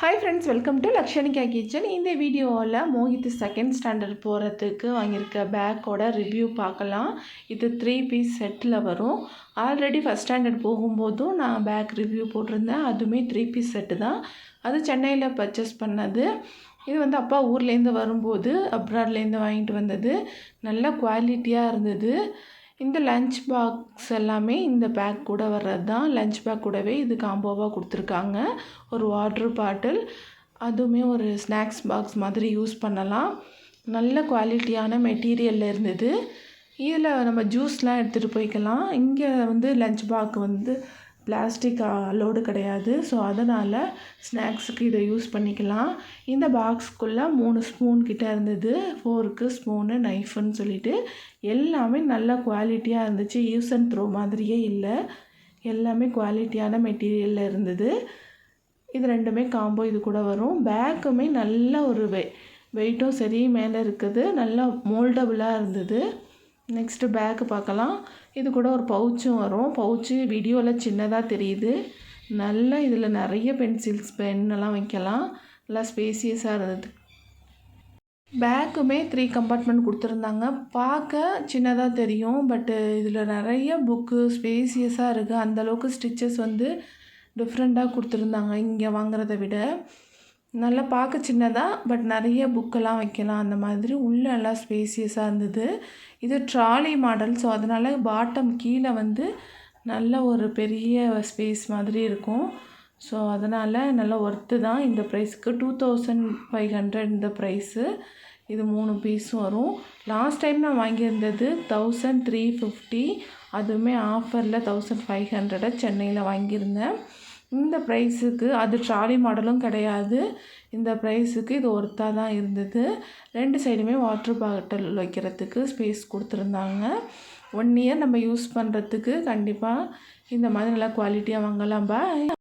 Hi friends, welcome to Lakshanika kitchen. இந்த வீடியோவில் Mohit second standard போகிறதுக்கு வாங்கியிருக்க பேக்கோட ரிவ்யூ பார்க்கலாம். இது 3 பீஸ் செட்டில் வரும். ஆல்ரெடி ஃபஸ்ட் ஸ்டாண்டர்ட் போகும்போதும் நான் பேக் ரிவ்யூ போட்டிருந்தேன். அதுவுமே 3 பீஸ் செட்டு தான். அது சென்னையில் பர்ச்சேஸ் பண்ணது. இது வந்து அப்பா ஊர்லேருந்து வரும்போது அப்ராட்லேருந்து வாங்கிட்டு வந்தது. நல்ல குவாலிட்டியாக இருந்தது. இந்த லஞ்ச் பாக்ஸ் எல்லாமே இந்த பேக் கூட வர்றது தான். லஞ்ச் பேக் கூடவே இது காம்போவாக கொடுத்துருக்காங்க. ஒரு வாட்டர் பாட்டில், அதுவுமே ஒரு ஸ்நாக்ஸ் பாக்ஸ் மாதிரி யூஸ் பண்ணலாம். நல்ல குவாலிட்டியான மெட்டீரியலில் இருந்தது. இதில் நம்ம ஜூஸ்லாம் எடுத்துகிட்டு போய்க்கலாம். இங்கே வந்து லஞ்ச் பாக் வந்து பிளாஸ்டிக் லோடு கிடையாது. ஸோ அதனால் ஸ்நாக்ஸுக்கு இதை யூஸ் பண்ணிக்கலாம். இந்த பாக்ஸ்க்குள்ளே 3 ஸ்பூன் கிட்டே இருந்தது. ஃபோர்க்கு, ஸ்பூனு, நைஃப்னு சொல்லிட்டு எல்லாமே நல்ல குவாலிட்டியாக இருந்துச்சு. யூஸ் அண்ட் த்ரோ மாதிரியே இல்லை. எல்லாமே குவாலிட்டியான மெட்டீரியலில் இருந்தது. இது ரெண்டுமே காம்போ இது கூட வரும். பேக்குமே நல்ல ஒரு வெயிட்டும் சரி மேலே இருக்குது. நல்லா மோல்டபுளாக இருந்தது. நெக்ஸ்ட்டு பேக்கு பார்க்கலாம். இது கூட ஒரு பவுச்சும் வரும். பவுச்சு வீடியோவில் சின்னதாக தெரியுது. நல்லா இதில் நிறைய பென்சில்ஸ், பென்னெல்லாம் வைக்கலாம். நல்லா ஸ்பேசியஸாக இருந்தது. பேக்குமே 3 கம்பார்ட்மெண்ட் கொடுத்துருந்தாங்க. பார்க்க சின்னதாக தெரியும், பட்டு இதில் நிறைய புக்கு ஸ்பேசியஸாக இருக்குது. அந்தளவுக்கு ஸ்டிச்சஸ் வந்து டிஃப்ரெண்ட்டாக கொடுத்துருந்தாங்க இங்கே வாங்குறத விட. நல்லா பார்க்க சின்னதாக, பட் நிறைய புக்கெல்லாம் வைக்கலாம். அந்த மாதிரி உள்ளே நல்லா ஸ்பேசியஸாக இருந்தது. இது ட்ராலி மாடல். ஸோ அதனால் பாட்டம் கீழே வந்து நல்ல ஒரு பெரிய ஸ்பேஸ் மாதிரி இருக்கும். ஸோ அதனால் நல்லா ஒர்த்து தான். இந்த ப்ரைஸுக்கு 2500 இந்த ப்ரைஸு. இது 3 பீஸும் வரும். லாஸ்ட் டைம் நான் வாங்கியிருந்தது 1350. அதுவுமே ஆஃபரில் 1500 சென்னையில் வாங்கியிருந்தேன். இந்த ப்ரைஸுக்கு அது ட்ராலி மாடலும் கிடையாது. இந்த ப்ரைஸுக்கு இது ஒர்த்தாக தான் இருந்தது. 2 சைடுமே வாட்டர் பாட்டில் வைக்கிறதுக்கு ஸ்பேஸ் கொடுத்துருந்தாங்க. 1 இயர் நம்ம யூஸ் பண்ணுறதுக்கு கண்டிப்பாக இந்த மாதிரி நல்லா குவாலிட்டியாக வாங்கலாம். பாய்.